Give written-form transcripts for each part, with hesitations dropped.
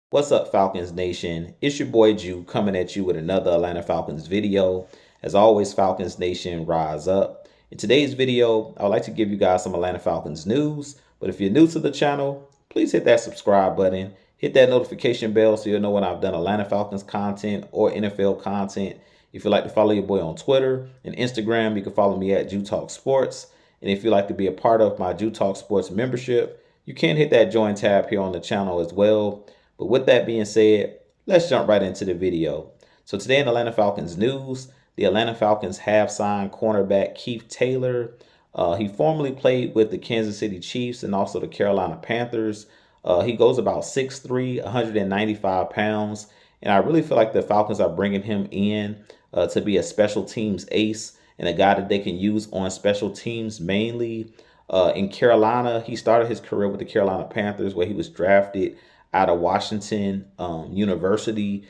What's up, Falcons Nation? It's your boy Jew coming at you with another Atlanta Falcons video. As always, Falcons Nation, rise up. In today's video, I would like to give you guys some Atlanta Falcons news. But if you're new to the channel, please hit that subscribe button. Hit that notification bell so you'll know when I've done Atlanta Falcons content or NFL content. If you'd like to follow your boy on Twitter and Instagram, you can follow me at Jew Talk Sports. And if you'd like to be a part of my Jew Talk Sports membership, you can hit that join tab here on the channel as well. But with that being said, let's jump right into the video. So today in Atlanta Falcons news, the Atlanta Falcons have signed cornerback Keith Taylor. He formerly played with the Kansas City Chiefs and also the Carolina Panthers. He goes about 6'3", 195 pounds. And I really feel like the Falcons are bringing him in to be a special teams ace and a guy that they can use on special teams mainly. In Carolina, he started his career with the Carolina Panthers where he was drafted out of Washington University.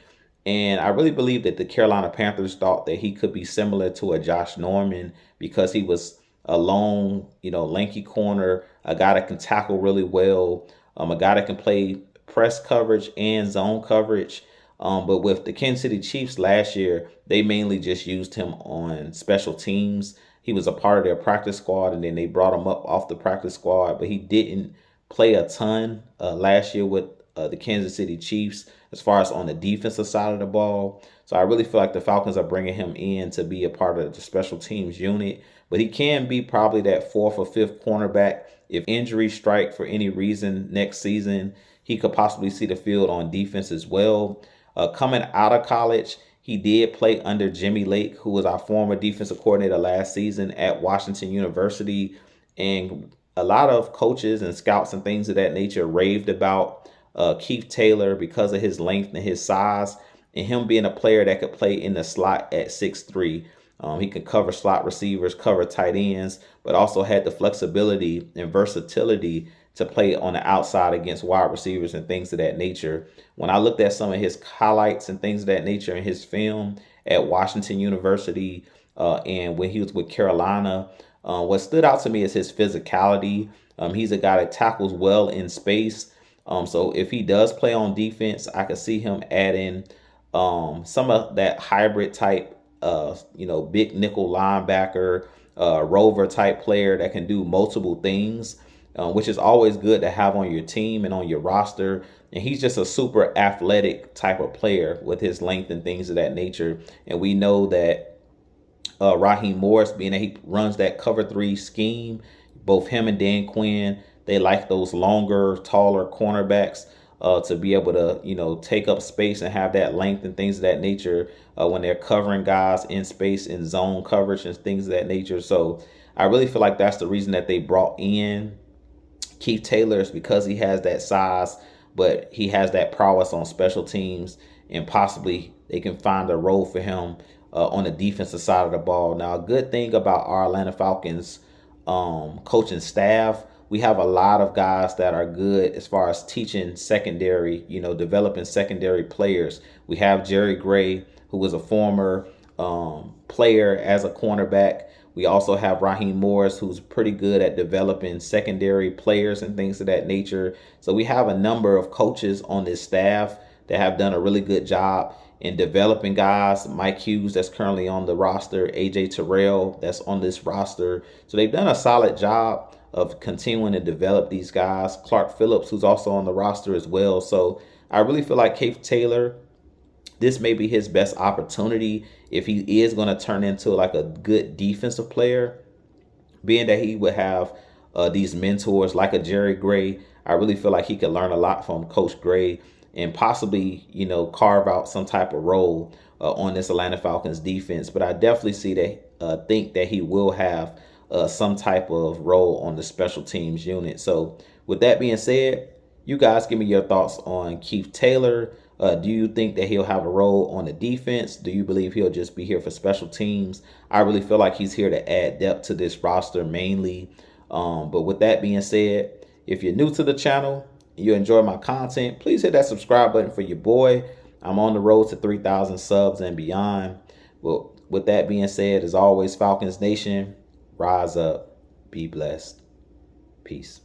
And I really believe that the Carolina Panthers thought that he could be similar to a Josh Norman because he was a long, lanky corner, a guy that can tackle really well, a guy that can play press coverage and zone coverage. But with the Kansas City Chiefs last year, they mainly just used him on special teams. He was a part of their practice squad, and then they brought him up off the practice squad, but he didn't play a ton last year with the Kansas City Chiefs as far as on the defensive side of the ball. So I really feel like the Falcons are bringing him in to be a part of the special teams unit. But he can be probably that fourth or fifth cornerback. If injuries strike for any reason next season, he could possibly see the field on defense as well. Coming out of college, he did play under Jimmy Lake, who was our former defensive coordinator last season at Washington University. And a lot of coaches and scouts and things of that nature raved about Keith Taylor because of his length and his size and him being a player that could play in the slot at 6'3". He could cover slot receivers, cover tight ends, but also had the flexibility and versatility to play on the outside against wide receivers and things of that nature. When I looked at some of his highlights and things of that nature in his film at Washington University and when he was with Carolina, what stood out to me is his physicality. He's a guy that tackles well in space. So if he does play on defense, I could see him adding some of that hybrid type, big nickel linebacker, rover type player that can do multiple things, which is always good to have on your team and on your roster. And he's just a super athletic type of player with his length and things of that nature. And we know that Raheem Morris, being that he runs that cover 3 scheme, both him and Dan Quinn, they like those longer, taller cornerbacks to be able to, take up space and have that length and things of that nature when they're covering guys in space in zone coverage and things of that nature. So I really feel like that's the reason that they brought in Keith Taylor, is because he has that size, but he has that prowess on special teams, and possibly they can find a role for him on the defensive side of the ball. Now, a good thing about our Atlanta Falcons coaching staff, we have a lot of guys that are good as far as teaching secondary, developing secondary players. We have Jerry Gray, who was a former player as a cornerback. We also have Raheem Morris, who's pretty good at developing secondary players and things of that nature. So we have a number of coaches on this staff that have done a really good job in developing guys. Mike Hughes, that's currently on the roster, AJ Terrell, that's on this roster. So they've done a solid job of continuing to develop these guys. Clark Phillips, who's also on the roster as well. So I really feel like Keith Taylor, this may be his best opportunity if he is going to turn into like a good defensive player, being that he would have these mentors like a Jerry Gray. I really feel like he could learn a lot from Coach Gray and possibly, carve out some type of role on this Atlanta Falcons defense. But I definitely see that, think that he will have some type of role on the special teams unit. So with that being said, you guys give me your thoughts on Keith Taylor. Do you think that he'll have a role on the defense? Do you believe he'll just be here for special teams? I really feel like he's here to add depth to this roster mainly. But with that being said, if you're new to the channel, you enjoy my content, please hit that subscribe button for your boy. I'm on the road to 3,000 subs and beyond. Well, with that being said, as always, Falcons Nation, rise up, be blessed. Peace.